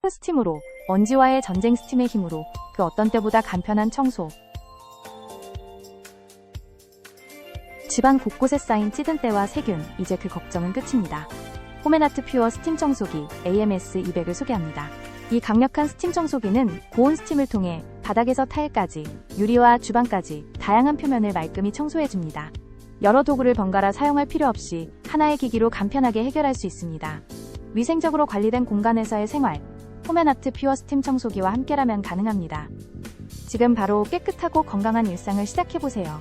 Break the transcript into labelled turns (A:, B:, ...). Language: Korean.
A: 스팀으로, 먼지와의 전쟁. 스팀의 힘으로 그 어떤 때보다 간편한 청소. 집안 곳곳에 쌓인 찌든 때와 세균, 이제 그 걱정은 끝입니다. 홈앤아트 퓨어 스팀 청소기 AMS200을 소개합니다. 이 강력한 스팀 청소기는 고온 스팀을 통해 바닥에서 타일까지, 유리와 주방까지 다양한 표면을 말끔히 청소해줍니다. 여러 도구를 번갈아 사용할 필요 없이 하나의 기기로 간편하게 해결할 수 있습니다. 위생적으로 관리된 공간에서의 생활, 홈앤아트 퓨어 스팀 청소기와 함께라면 가능합니다. 지금 바로 깨끗하고 건강한 일상을 시작해보세요.